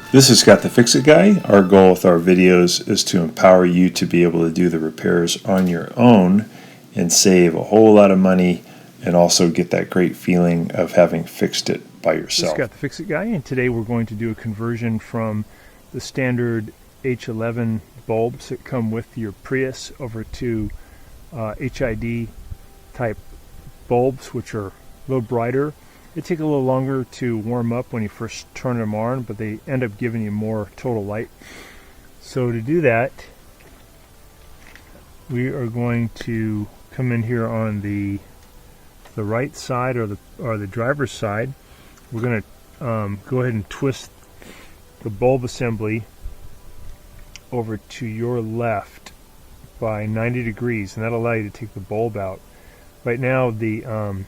This is Scott the Fix-It Guy. Our goal with our videos is to empower you to be able to do the repairs on your own and save a whole lot of money and also get that great feeling of having fixed it by yourself. This is Scott the Fix-It Guy, and today we're going to do a conversion from the standard H11 bulbs that come with your Prius over to HID type bulbs, which are a little brighter. They take a little longer to warm up when you first turn them on, but they end up giving you more total light. So to do that, we are going to come in here on the right side or the driver's side. We're going to go ahead and twist the bulb assembly over to your left by 90 degrees, and that'll allow you to take the bulb out. Right now the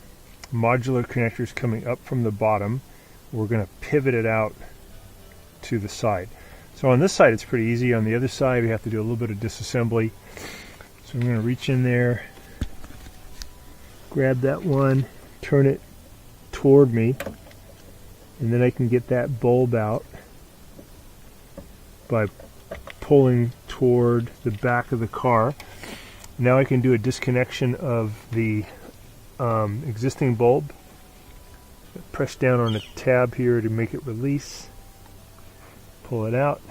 modular connector is coming up from the bottom. We're going to pivot it out to the side. So on this side it's pretty easy. On the other side we have to do a little bit of disassembly. So I'm going to reach in there, grab that one, turn it toward me, and then I can get that bulb out by pulling toward the back of the car. Now I can do a disconnection of the existing bulb. Press down on the tab here to make it release. Pull it out.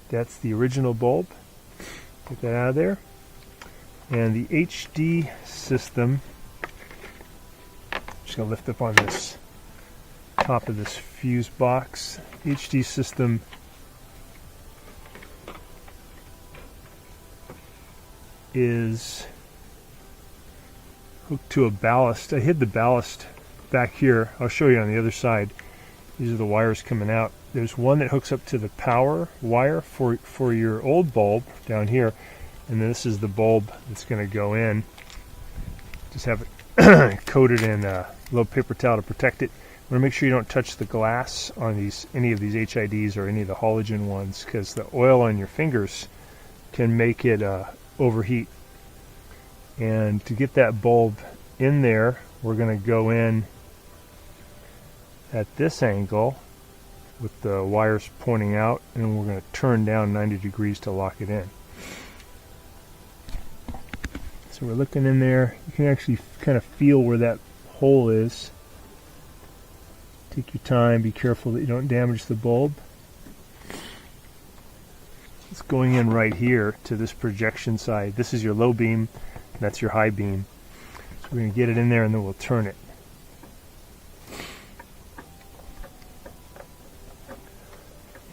That's the original bulb. Get that out of there. And the HD system, just going to lift up on this top of this fuse box. HD system is hooked to a ballast. I hid the ballast back here. I'll show you on the other side. These are the wires coming out. There's one that hooks up to the power wire for your old bulb down here, and then this is the bulb that's going to go in. Just have it coated in a little paper towel to protect it. You want to make sure you don't touch the glass on any of these HIDs or any of the halogen ones, because the oil on your fingers can make it overheat. And to get that bulb in there, we're going to go in at this angle with the wires pointing out, and we're going to turn down 90 degrees to lock it in. So we're looking in there. You can actually kind of feel where that hole is. Take your time, be careful that you don't damage the bulb. It's going in right here to this projection side. This is your low beam, and that's your high beam. So we're going to get it in there and then we'll turn it.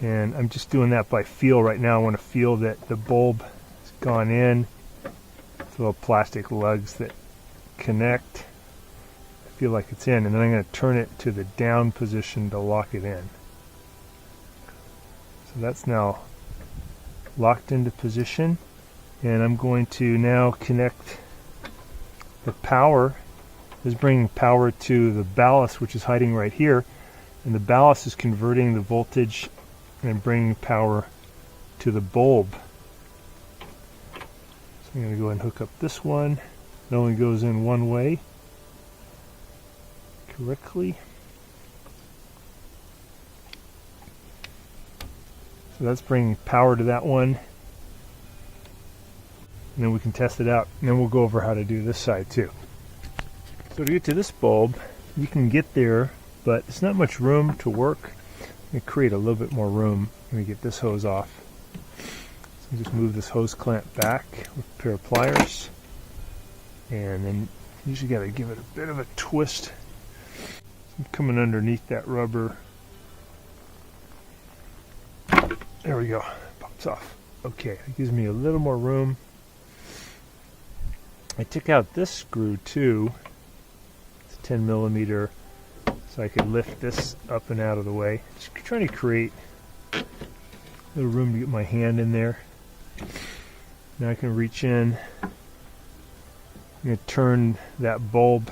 And I'm just doing that by feel right now. I want to feel that the bulb has gone in. It's little plastic lugs that connect. I feel like it's in, and then I'm going to turn it to the down position to lock it in. So that's now locked into position, and I'm going to now connect the power. This is bringing power to the ballast, which is hiding right here, and the ballast is converting the voltage and bringing power to the bulb. So I'm going to go ahead and hook up this one. It only goes in one way correctly. So that's bringing power to that one. And then we can test it out. And then we'll go over how to do this side too. So to get to this bulb, you can get there, but it's not much room to work. I'm going to create a little bit more room. Let me get this hose off. So just move this hose clamp back with a pair of pliers. And then you usually got to give it a bit of a twist. I'm coming underneath that rubber. There we go. Pops off. Okay, it gives me a little more room. I took out this screw too. It's a 10 millimeter, so I could lift this up and out of the way. Just trying to create a little room to get my hand in there. Now I can reach in. I'm going to turn that bulb.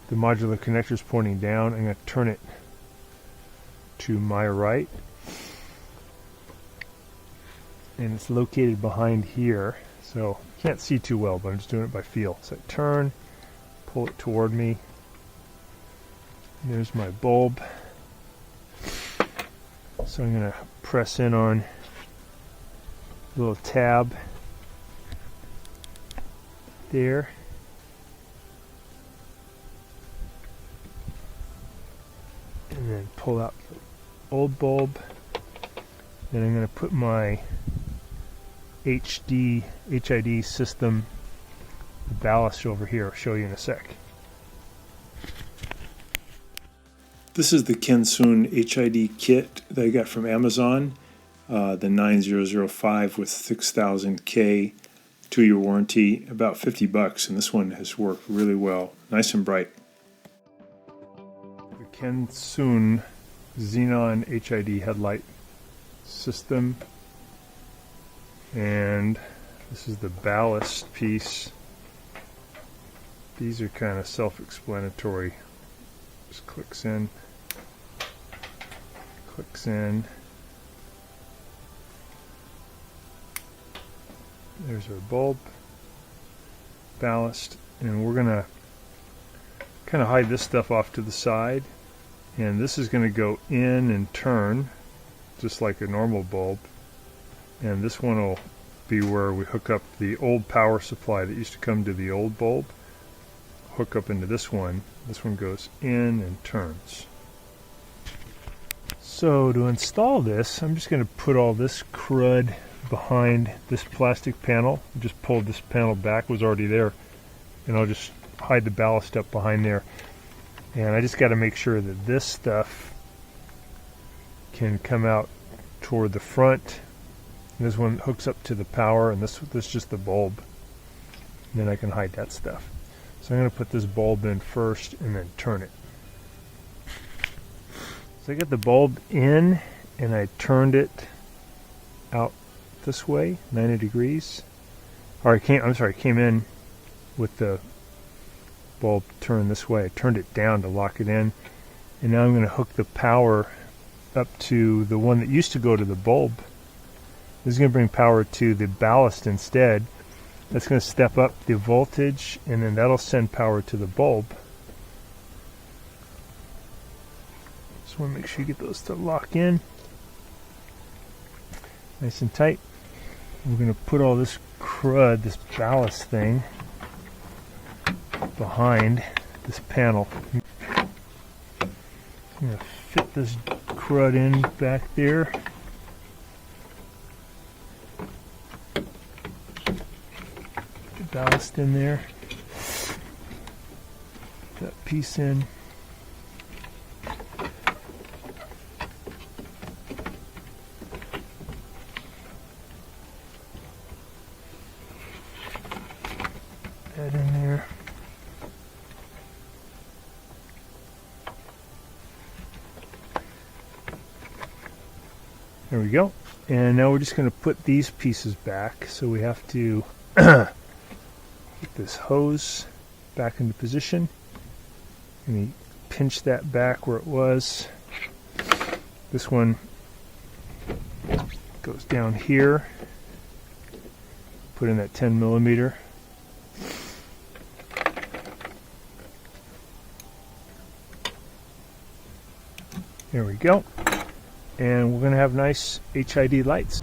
The modular connector is pointing down. I'm going to turn it to my right, and it's located behind here, so can't see too well, but I'm just doing it by feel. So I turn, pull it toward me. There's my bulb. So I'm going to press in on a little tab there. And then pull out the old bulb. Then I'm going to put my HID system ballast over here. I'll show you in a sec. This is the Kensun HID kit that I got from Amazon, the 9005 with 6000K 2-year warranty, about $50, and this one has worked really well, nice and bright. The Kensun Xenon HID headlight system, and this is the ballast piece. These are kind of self-explanatory. Just clicks in, there's our bulb, ballast, and we're gonna kind of hide this stuff off to the side, and this is going to go in and turn just like a normal bulb, and this one will be where we hook up the old power supply that used to come to the old bulb, hook up into this one. This one goes in and turns. So to install this, I'm just going to put all this crud behind this plastic panel. Just pulled this panel back, was already there, and I'll just hide the ballast up behind there. And I just got to make sure that this stuff can come out toward the front. This one hooks up to the power, and this is just the bulb. And then I can hide that stuff. So I'm going to put this bulb in first and then turn it. So I got the bulb in and I turned it out this way, 90 degrees. Or I came in with the bulb turned this way. I turned it down to lock it in. And now I'm going to hook the power up to the one that used to go to the bulb. This is going to bring power to the ballast instead. That's going to step up the voltage, and then that'll send power to the bulb. Just want to make sure you get those to lock in nice and tight. We're going to put all this crud, this ballast thing, behind this panel. I'm going to fit this crud in back there. Put the ballast in there. Put that piece in. That in there. There we go. And now we're just going to put these pieces back. So we have to get this hose back into position. And we pinch that back where it was. This one goes down here. Put in that 10 millimeter. There we go. And we're going to have nice HID lights.